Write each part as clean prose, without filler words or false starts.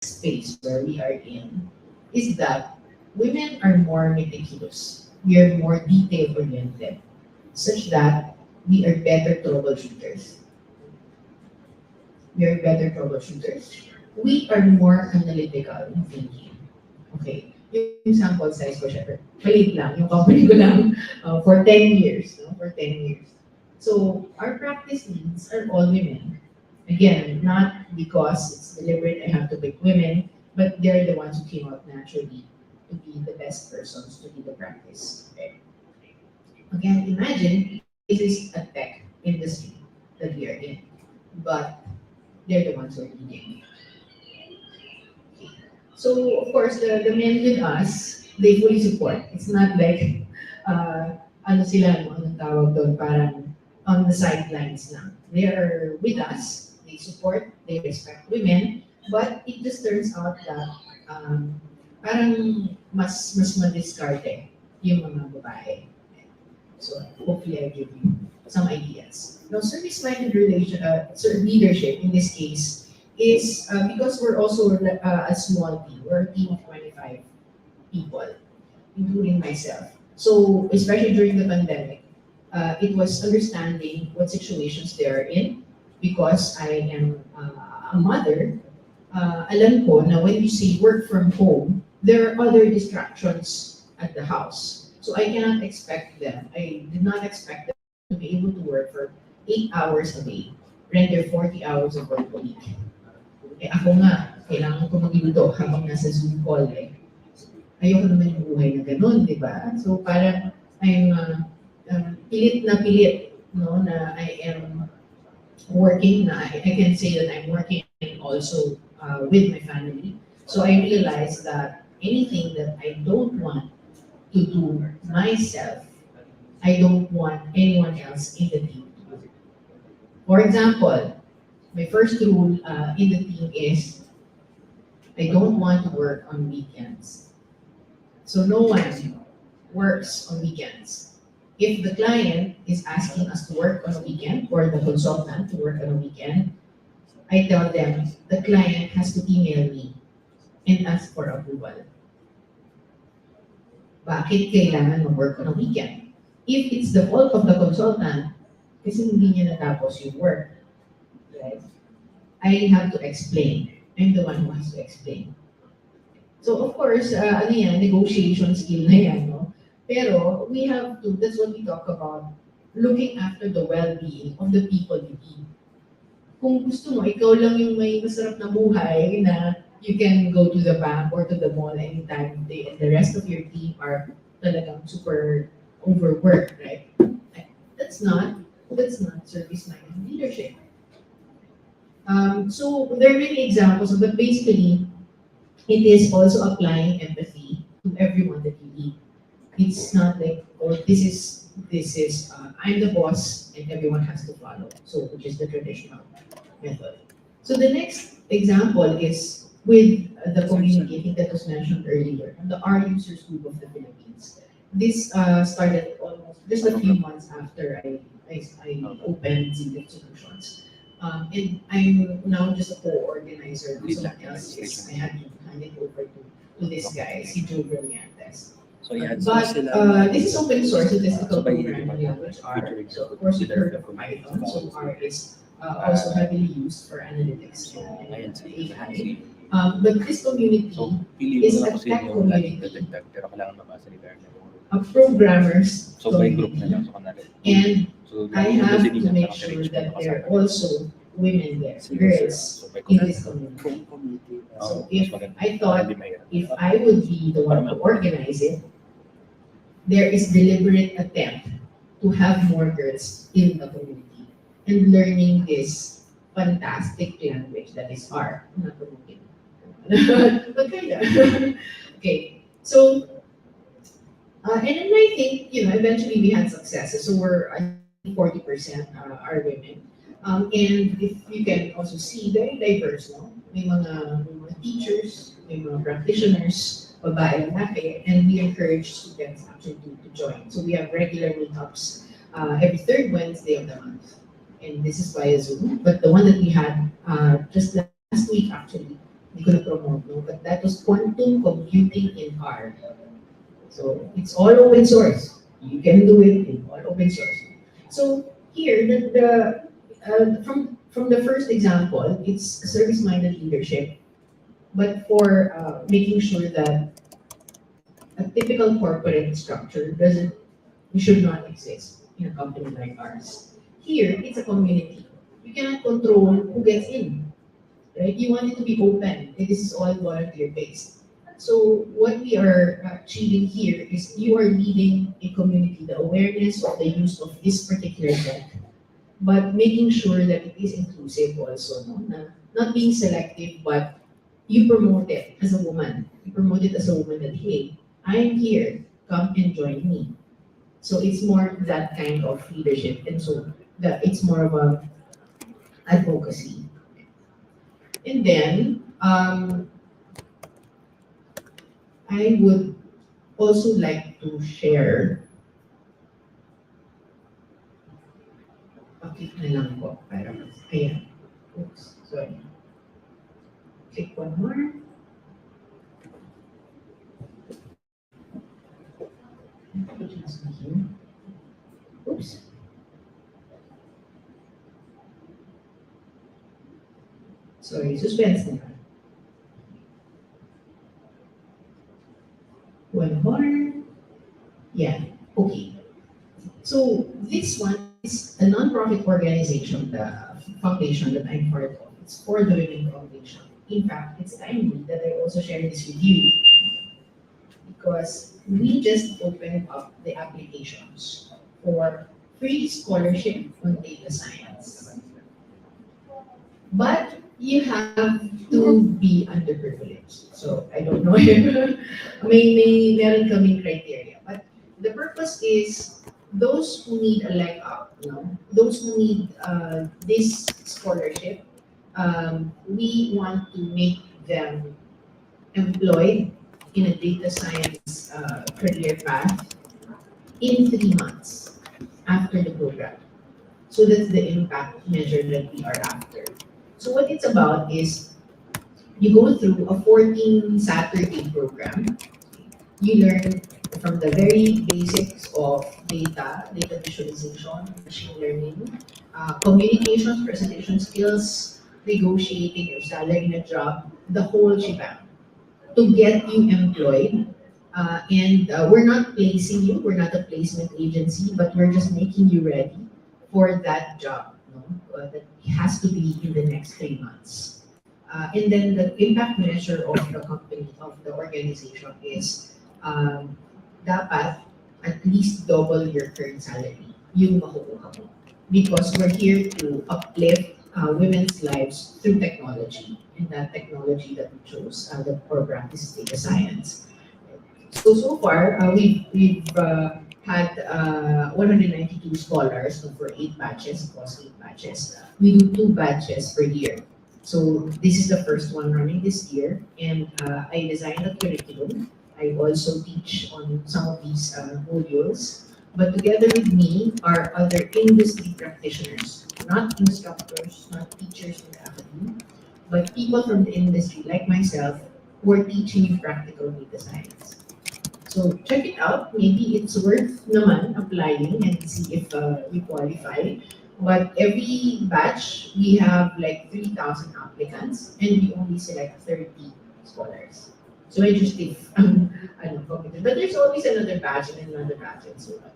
space where we are in is that women are more meticulous. We are more detail oriented, such that we are better troubleshooters. We are better troubleshooters. We are more analytical in thinking. Okay. Yung sample size ko, syempre, maliit lang. Yung company ko lang for 10 years. No? For 10 years. So, our practice leads are all women. Again, not because it's deliberate, I have to pick women, but they're the ones who came out naturally to be the best persons to lead the practice. Okay. Again, imagine this is a tech industry that we are in, but they're the ones who are leading. So, of course, the men with us, they fully support. It's not like, ano sila, no, anong tawag doon, parang on the sidelines lang. They are with us, they support, they respect women, but it just turns out that parang mas madiskarte yung mga babae. So, hopefully I give you some ideas. Now, service-minded leadership in this case is because we're also a small team. We're a team of 25 people, including myself. So, especially during the pandemic, it was understanding what situations they are in. Because I am a mother, alam ko na when you say work from home, there are other distractions at the house. So I cannot expect them, I did not expect them to be able to work for 8 hours a day, render 40 hours of work a week. Eh ako nga, kailangan ko magluto habang nasa Zoom call eh. Ayoko naman yung buhay na ganun, di ba? So parang I'm pilit na pilit, no, na I am working na. I can say that I'm working also with my family. So I realized that anything that I don't want to do myself, I don't want anyone else in the team to do. For example, my first rule in the team is I don't want to work on weekends. So no one works on weekends. If the client is asking us to work on a weekend or the consultant to work on a weekend, I tell them the client has to email me and ask for approval. Bakit kailangan mag-work on a weekend? If it's the fault of the consultant, kasi hindi niya natapos yung work, right? I have to explain. I'm the one who has to explain. So of course, ano yan, negotiation skill na yan, no? Pero we have to, that's what we talk about, looking after the well-being of the people you lead. Kung gusto mo, ikaw lang yung may masarap na buhay na you can go to the bank or to the mall anytime and the rest of your team are talagang super overworked, right? That's not service-minded leadership. So there are many examples, but basically, it is also applying empathy to everyone that you lead. It's not like, oh, this is I'm the boss and everyone has to follow. So which is the traditional method. So the next example is with the community. I think that was mentioned earlier, the R Users Group of the Philippines. This started almost just a few months after I opened Zigzag Solutions. And I'm now just a co-organizer. Someone else is, I had to hand it over to this guy, si Joe Brillantes. So yeah, But this is open source statistical programming language R. So of course you heard of Python. So R is also heavily used for analytics and AI. But this community is a tech community of programmers community. And I have to make sure that there are also women there, girls in this community. So if I thought if I would be the one to organize it, there is deliberate attempt to have more girls in the community and learning this fantastic language that is R. I'm not promoting. But kind of. Okay, so and then I think eventually we had successes. So we're I think 40% are women. And if you can also see, very diverse, no? May mga teachers, may mga practitioners, babae, lalaki, and we encourage students actually to join. So we have regular meetups every third Wednesday of the month. And this is via Zoom. But the one that we had just last week, actually, hindi ko could promote, no? But that was quantum computing in R. So it's all open source. You can do it in all open source. So here, from the first example, it's service-minded leadership, but for making sure that a typical corporate structure doesn't, should not exist in a company like ours. Here, it's a community. You cannot control who gets in, right? You want it to be open, and this is all volunteer-based. So what we are achieving here is you are leading a community, the awareness of the use of this particular tech, but making sure that it is inclusive also, no? Not being selective, but you promote it as a woman. You promote it as a woman that, hey, I'm here, come and join me. So it's more that kind of leadership, and so that it's more of a advocacy. And then I would also like to share, click na lang po para ayan. Oops, sorry. Click one more. Oops. Sorry, suspense na. One more. Yeah, okay. So this one is a non-profit organization, the foundation that I'm part of. It's for the Women Foundation. In fact, it's timely that I also share this with you because we just opened up the applications for free scholarship on data science. But you have to be underprivileged. So I don't know if meron kaming criteria. But the purpose is those who need a leg up, those who need this scholarship, we want to make them employed in a data science career path in 3 months after the program. So that's the impact measure that we are after. So what it's about is you go through a 14 Saturday program. You learn from the very basics of data visualization, machine learning, communications, presentation skills, negotiating your salary in a job, the whole shebang to get you employed. And we're not placing you, we're not a placement agency, but we're just making you ready for that job. No? That has to be in the next 3 months. And then the impact measure of the company, of the organization is dapat at least double your current salary, yung makukuha mo. Because we're here to uplift women's lives through technology. And that technology that we chose, the core practice is data science. So far, we've had 192 scholars for 8 batches, across 8 batches. We do 2 batches per year. So this is the first one running this year, and I designed a curriculum. I also teach on some of these modules, but together with me are other industry practitioners, not instructors, not teachers in the academy, but people from the industry like myself who are teaching you practical data science. So check it out. Maybe it's worth naman applying and see if you qualify. But every batch, we have like 3,000 applicants and we only select 30 scholars. So I just take, but there's always another batch and another batch and so on.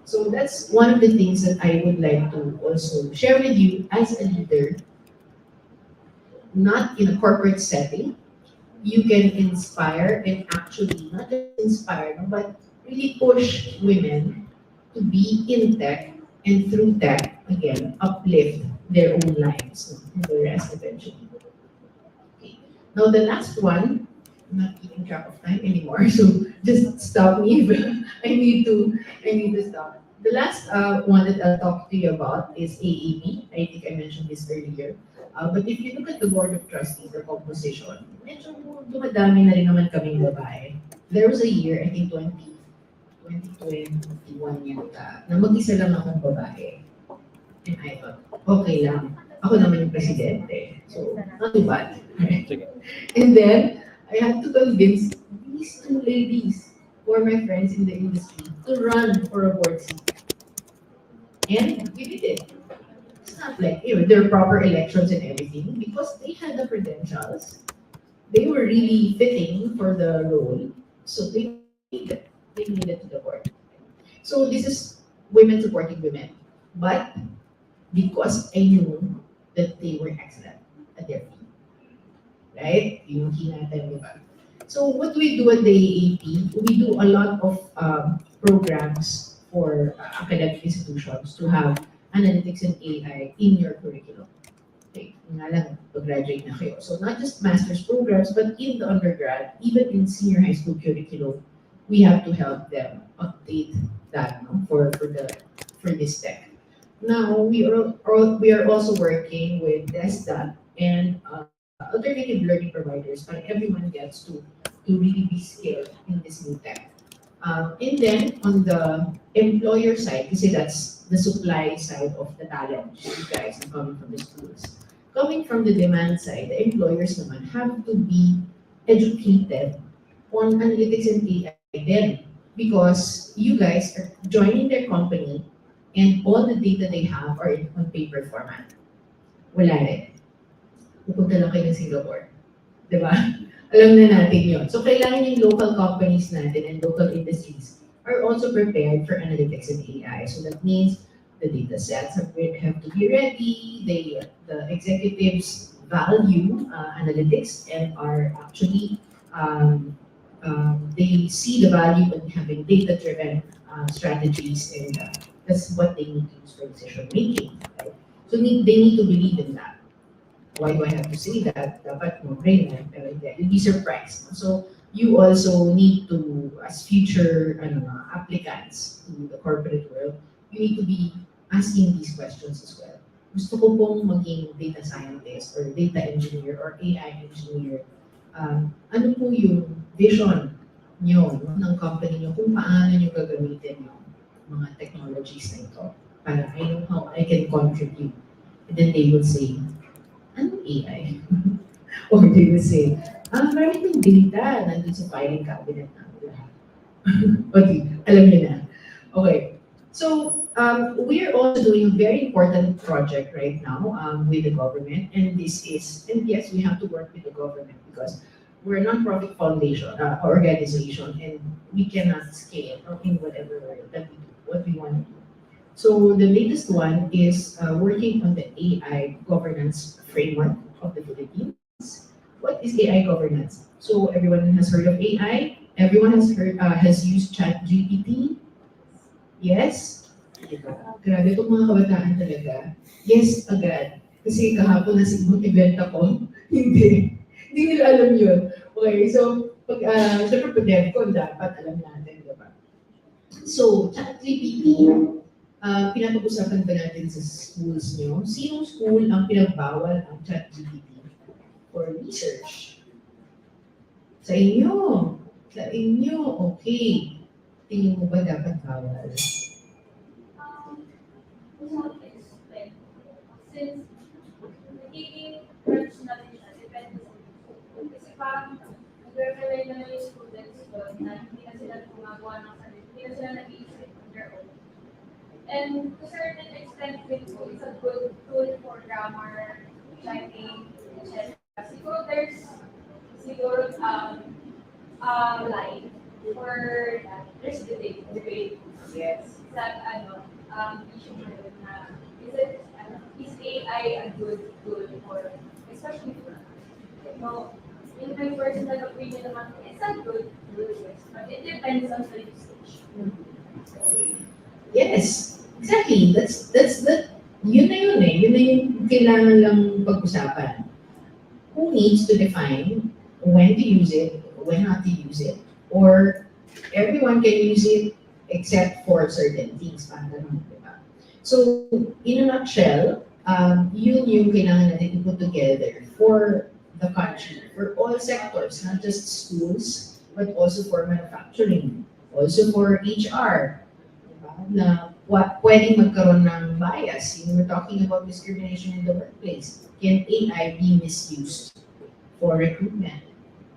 So that's one of the things that I would like to also share with you as a leader, not in a corporate setting. You can inspire and actually not just inspire, no, but really push women to be in tech and through tech, again, uplift their own lives, no, and the rest eventually. Okay. Now the last one, I'm not keeping track of time anymore, so just stop me if I need to stop. The last one that I'll talk to you about is AAP. I think I mentioned this earlier. But if you look at the board of trustees, the composition, medyo dumadami na rin naman kaming babae. There was a year, I think 2021 yata, na mag-isa lang akong babae. And I thought, okay lang. Ako naman yung presidente. So, not too bad. And then I had to convince these two ladies who are my friends in the industry to run for a board seat. And we did it. It's not like, there are proper elections and everything because they had the credentials. They were really fitting for the role. So they made it. They made it to the board. So this is women supporting women. But because I knew that they were excellent at their field, right? Yung hinatan, di ba? So what do we do at the AAP? We do a lot of programs for academic institutions to have analytics and AI in your curriculum. Okay, nga lang, pag-graduate na kayo. So not just master's programs, but in the undergrad, even in senior high school curriculum, we have to help them update that, no, for this tech. Now we are also working with DESDA and alternative learning providers para everyone gets to really be skilled in this new tech. And then on the employer side, kasi that's the supply side of the talent, you guys are coming from the schools. Coming from the demand side, the employers naman have to be educated on analytics and AI then because you guys are joining their company and all the data they have are on paper format. Wala rin. Pupunta lang kayo ng Singapore. Di ba? Alam na natin yun. So, kailangan yung local companies natin and local industries are also prepared for analytics and AI. So, that means the data sets have to be ready, the executives value analytics and are actually, they see the value in having data-driven strategies and that's what they need to use for decision making. Right? So, they need to believe in that. Why do I have to say that? Dapat mo brain pero hindi. You'll be surprised. So, you also need to, as future applicants to the corporate world, you need to be asking these questions as well. Gusto ko pong maging data scientist or data engineer or AI engineer. Ano po yung vision nyo ng company nyo kung paano nyo gagamitin yung mga technologies na ito para I know how I can contribute. And then they will say, ano AI? Or they will say, marami yung data nandun sa filing cabinet namin lahat. Okay, alam niyo na. Okay. So, we are also doing a very important project right now with the government, and yes, we have to work with the government because we're a non-profit foundation, organization, and we cannot scale in whatever way that we do, what we want to do. So the latest one is working on the AI governance framework of the Philippines. What is AI governance? So everyone has heard of AI. Everyone has used ChatGPT. Yes? Diba? Grabe itong mga kabataan talaga. Yes, agad. Kasi kahapon nasa ibang event ako. Hindi. Hindi nila alam yun. Okay, so, syempre pag DevCon, dapat alam natin, diba? So, ChatGPT, pinapag-usapan ba natin sa schools nyo? Sinong school ang pinagbawal ang ChatGPT for research? Sa inyo. Sa inyo, okay. Tingin mo ba dapat bawal? Like, since nagiging crunch natin siya, depende sa school. Kasi parang nag-rely na yung students doon na hindi na sila gumagawa ng sarili, hindi na sila nag-iisip on their own. And to a certain extent, it's a good tool for grammar, checking, etc. Siguro siguro line for there's debate. Yes. That issue na is AI a good tool for especially for no in my personal opinion naman it's a good tool but it depends on the usage. Yes, exactly. Yun na yun eh. Yun na yung kailangan lang pag-usapan. Who needs to define when to use it, when not to use it, or everyone can use it except for certain things. Parang ganun, di ba? So, in a nutshell, yun yung kailangan natin to put together for the country, for all sectors, not just schools, but also for manufacturing, also for HR, diba? Na pwedeng magkaroon ng bias. We're talking about discrimination in the workplace. Can AI be misused for recruitment?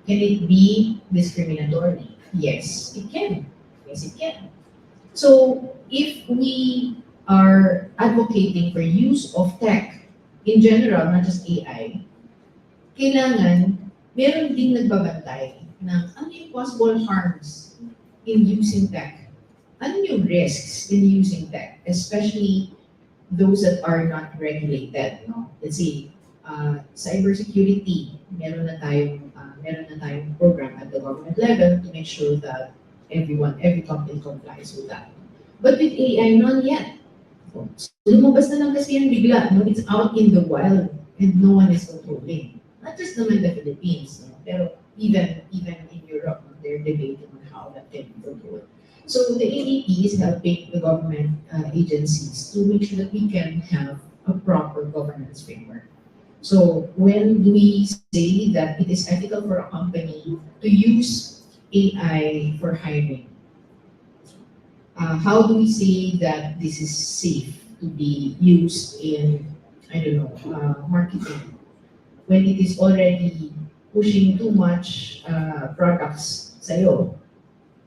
Can it be discriminatory? Yes, it can. Yes, it can. So if we are advocating for use of tech in general, not just AI, kailangan meron ding nagbabantay ng ano yung possible harms in using tech. Ano yung risks in using tech, especially those that are not regulated, no? Let's say, cybersecurity, meron na tayong program at the government level to make sure that every company complies with that. But with AI, none yet. So, lumabas na lang kasi yan bigla, no? It's out in the wild and no one is controlling. Not just naman the Philippines, no? Pero even in Europe, no? They're debating on how that can be controlled. So the AAP is helping the government agencies to make sure that we can have a proper governance framework. So when do we say that it is ethical for a company to use AI for hiring? How do we say that this is safe to be used in, I don't know, marketing? When it is already pushing too much products sa'yo,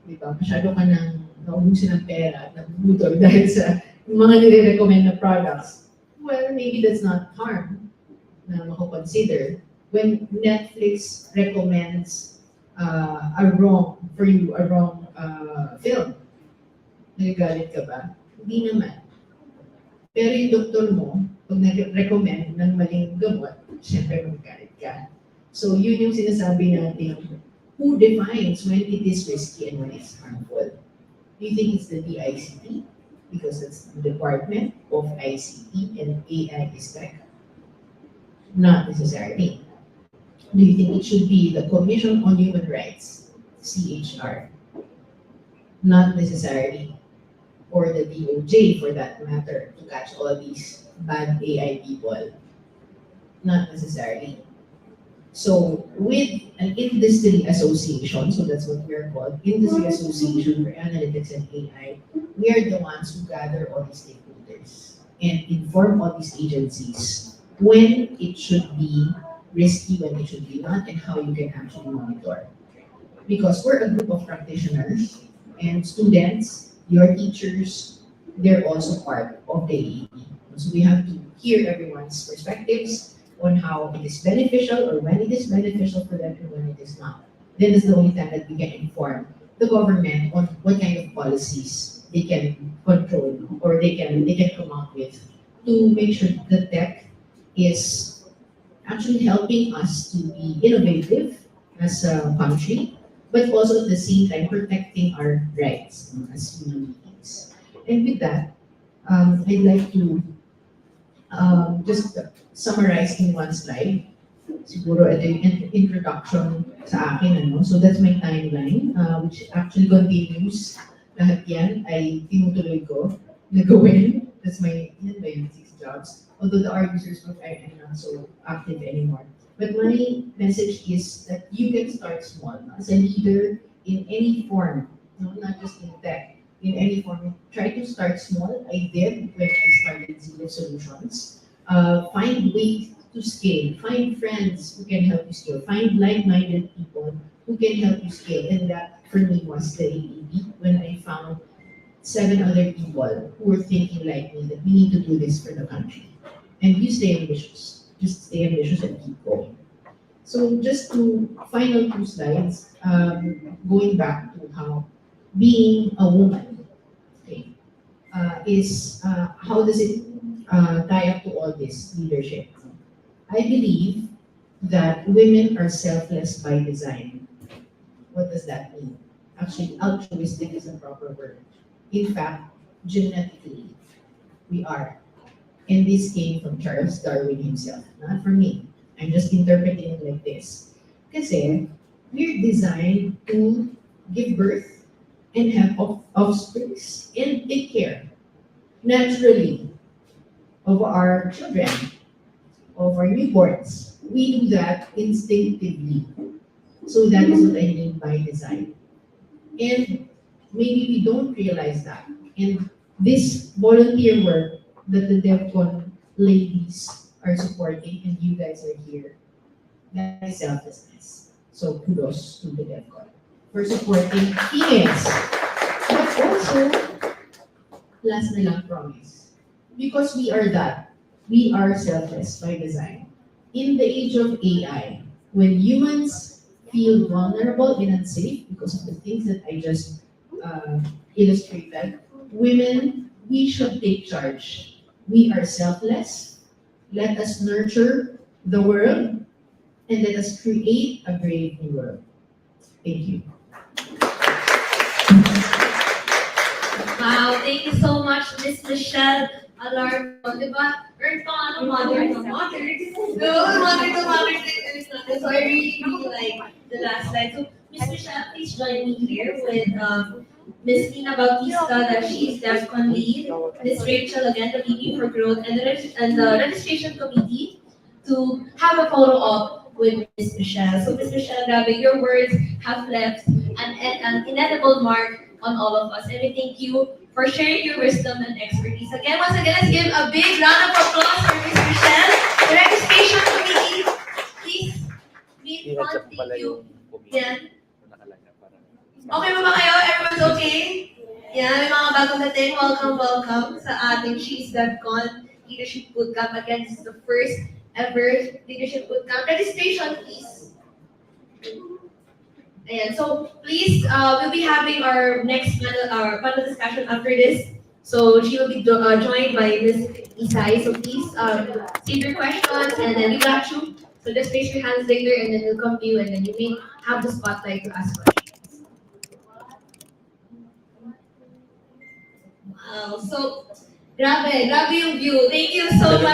di ba? Masyado ka nang naubusin ng pera at nabubutol dahil sa mga nire-recommend na products. Well, maybe that's not harm na mako-consider. When Netflix recommends a wrong film, nagagalit ka ba? Hindi naman. Pero yung doktor mo, pag nag-recommend ng maling gamot, syempre magagalit ka. So yun yung sinasabi natin, who defines when it is risky and when it's harmful? Do you think it's the DICT? Because it's the Department of ICT and AI is tech? Not necessarily. Do you think it should be the Commission on Human Rights, CHR? Not necessarily. Or the DOJ for that matter, to catch all these bad AI people? Not necessarily. So with an industry association, so that's what we're called, Industry Association for Analytics and AI, we are the ones who gather all these stakeholders and inform all these agencies when it should be risky, when it should be not, and how you can actually monitor. Because we're a group of practitioners and students, your teachers, they're also part of the AAP. So we have to hear everyone's perspectives on how it is beneficial or when it is beneficial for them and when it is not. Then is the only time that we can inform the government on what kind of policies they can control or they can come up with to make sure the tech is actually helping us to be innovative as a country, but also at the same time protecting our rights as human beings. And with that, I'd like to just summarize in one slide. Siguro ito yung introduction sa akin, ano? So that's my timeline, which actually continues. Lahat yan ay tinutuloy ko na gawin. That's my, yan ba yun, 6 jobs. Although the R users group, I'm not so active anymore. But my message is that you can start small as a leader in any form, no? Not just in tech, in any form. Try to start small. I did when I started Zero Solutions. Find ways to scale. Find friends who can help you scale. Find like-minded people who can help you scale. And that for me was the AAB when I found 7 other people who were thinking like me that we need to do this for the country. And you stay ambitious. Just stay ambitious and keep going. So just to final 2 slides, going back to how being a woman, okay, is how does it tie up to all this leadership? I believe that women are selfless by design. What does that mean? Actually, altruistic is a proper word. In fact, genetically, we are. And this came from Charles Darwin himself, not from me. I'm just interpreting it like this. Kasi we're designed to give birth and have offspring and take care naturally of our children, of our newborns. We do that instinctively. So that is what I mean by design. And maybe we don't realize that. And this volunteer work that the DevCon ladies are supporting and you guys are here, That is selflessness. So kudos to the DevCon for supporting females. But also, last na lang promise. Because we are that. We are selfless by design. In the age of AI, when humans feel vulnerable and unsafe because of the things that I just illustrated, women, we should take charge. We are selfless. Let us nurture the world and let us create a brave new world. Thank you. Wow, thank you so much, Miss Michelle Alarcon. Diba? Earth ka, ano, mother to mother. No, mother to mother. So I really, really like the last slide. So, Miss Michelle, please join me here with Miss Tina Bautista, that she is DEFCON lead. Miss Rachel, again, the VP for Growth, and the registration committee to have a photo op with Miss Michelle. So, Miss Michelle, grabe, your words have left an indelible mark on all of us. And we thank you for sharing your wisdom and expertise. Again, once again, let's give a big round of applause for Miss Michelle. The registration committee, please meet front. Thank you. Yan. Okay ba kayo? Everyone's okay? Yan, may mga bagong dating. Welcome, welcome sa ating She's DevCon Leadership Bootcamp. Again, this is the first ever Leadership Bootcamp. Registration, please. Ayan, so please, we'll be having our next panel discussion after this. So she will be joined by Ms. Isai. So please save your questions and then we got you. So just raise your hands later and then we'll come to you and then you may have the spotlight to ask questions. Wow, so grabe yung view. Thank you so much.